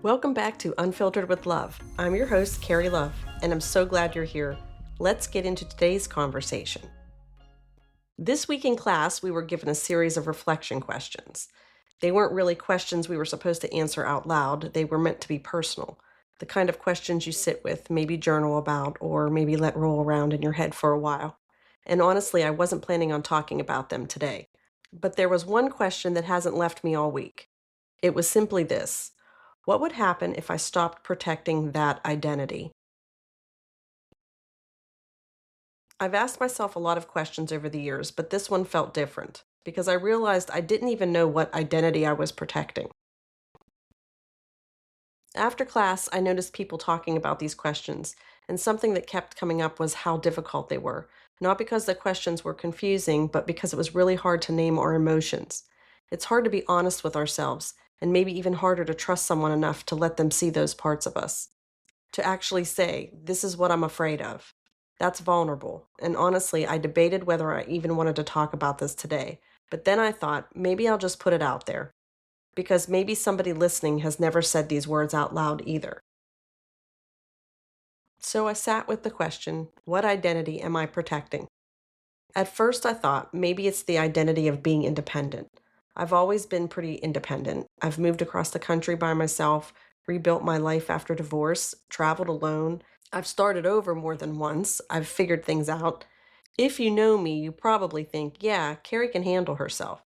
Welcome back to Unfiltered with Love. I'm your host, Carrie Love, and I'm so glad you're here. Let's get into today's conversation. This week in class, we were given a series of reflection questions. They weren't really questions we were supposed to answer out loud. They were meant to be personal. The kind of questions you sit with, maybe journal about, or maybe let roll around in your head for a while. And honestly, I wasn't planning on talking about them today. But there was one question that hasn't left me all week. It was simply this: what would happen if I stopped protecting that identity? I've asked myself a lot of questions over the years, but this one felt different because I realized I didn't even know what identity I was protecting. After class, I noticed people talking about these questions, and something that kept coming up was how difficult they were. Not because the questions were confusing, but because it was really hard to name our emotions. It's hard to be honest with ourselves, and maybe even harder to trust someone enough to let them see those parts of us. To actually say, this is what I'm afraid of. That's vulnerable. And honestly, I debated whether I even wanted to talk about this today. But then I thought, maybe I'll just put it out there. Because maybe somebody listening has never said these words out loud either. So I sat with the question, what identity am I protecting? At first, I thought maybe it's the identity of being independent. I've always been pretty independent. I've moved across the country by myself, rebuilt my life after divorce, traveled alone. I've started over more than once. I've figured things out. If you know me, you probably think, yeah, Carrie can handle herself.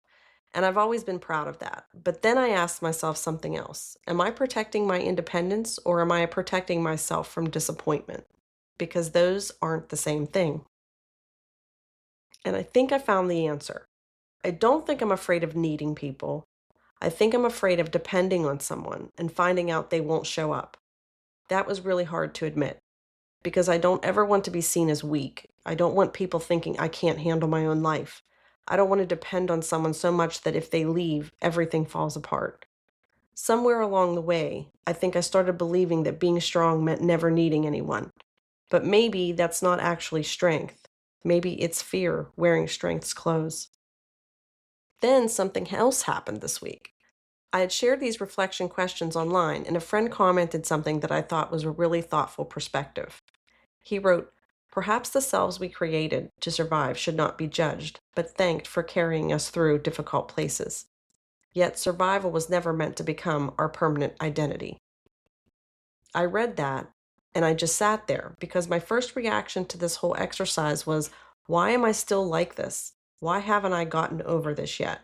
And I've always been proud of that. But then I asked myself something else. Am I protecting my independence, or am I protecting myself from disappointment? Because those aren't the same thing. And I think I found the answer. I don't think I'm afraid of needing people. I think I'm afraid of depending on someone and finding out they won't show up. That was really hard to admit because I don't ever want to be seen as weak. I don't want people thinking I can't handle my own life. I don't want to depend on someone so much that if they leave, everything falls apart. Somewhere along the way, I think I started believing that being strong meant never needing anyone. But maybe that's not actually strength. Maybe it's fear wearing strength's clothes. Then something else happened this week. I had shared these reflection questions online, and a friend commented something that I thought was a really thoughtful perspective. He wrote, "Perhaps the selves we created to survive should not be judged, but thanked for carrying us through difficult places. Yet survival was never meant to become our permanent identity." I read that, and I just sat there because my first reaction to this whole exercise was, why am I still like this? Why haven't I gotten over this yet?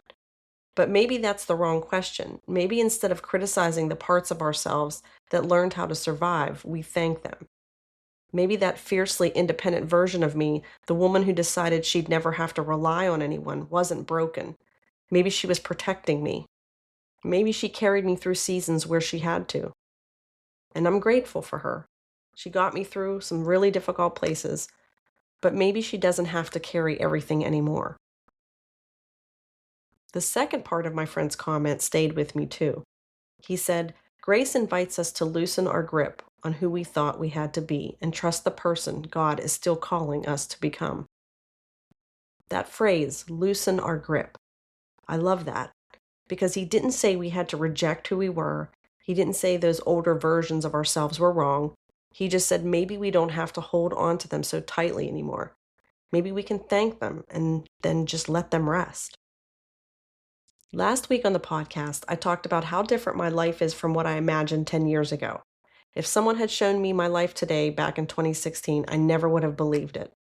But maybe that's the wrong question. Maybe instead of criticizing the parts of ourselves that learned how to survive, we thank them. Maybe that fiercely independent version of me, the woman who decided she'd never have to rely on anyone, wasn't broken. Maybe she was protecting me. Maybe she carried me through seasons where she had to. And I'm grateful for her. She got me through some really difficult places, but maybe she doesn't have to carry everything anymore. The second part of my friend's comment stayed with me too. He said, "Grace invites us to loosen our grip on who we thought we had to be and trust the person God is still calling us to become." That phrase, loosen our grip, I love that because he didn't say we had to reject who we were. He didn't say those older versions of ourselves were wrong. He just said maybe we don't have to hold on to them so tightly anymore. Maybe we can thank them and then just let them rest. Last week on the podcast, I talked about how different my life is from what I imagined 10 years ago. If someone had shown me my life today back in 2016, I never would have believed it.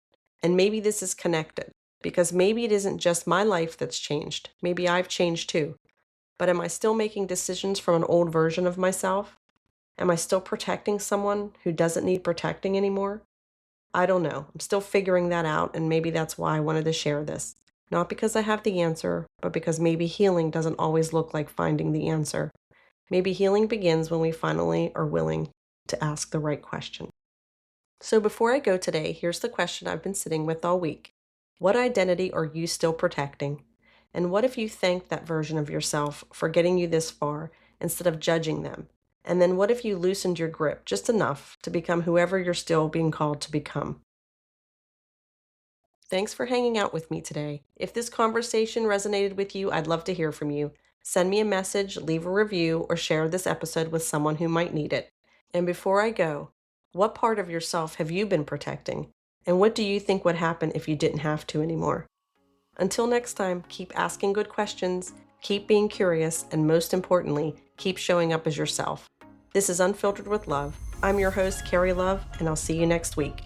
And maybe this is connected, because maybe it isn't just my life that's changed. Maybe I've changed too. But am I still making decisions from an old version of myself? Am I still protecting someone who doesn't need protecting anymore? I don't know. I'm still figuring that out, and maybe that's why I wanted to share this. Not because I have the answer, but because maybe healing doesn't always look like finding the answer. Maybe healing begins when we finally are willing to ask the right question. So before I go today, here's the question I've been sitting with all week. What identity are you still protecting? And what if you thanked that version of yourself for getting you this far instead of judging them? And then what if you loosened your grip just enough to become whoever you're still being called to become? Thanks for hanging out with me today. If this conversation resonated with you, I'd love to hear from you. Send me a message, leave a review, or share this episode with someone who might need it. And before I go, what part of yourself have you been protecting? And what do you think would happen if you didn't have to anymore? Until next time, keep asking good questions, keep being curious, and most importantly, keep showing up as yourself. This is Unfiltered with Love. I'm your host, Carrie Love, and I'll see you next week.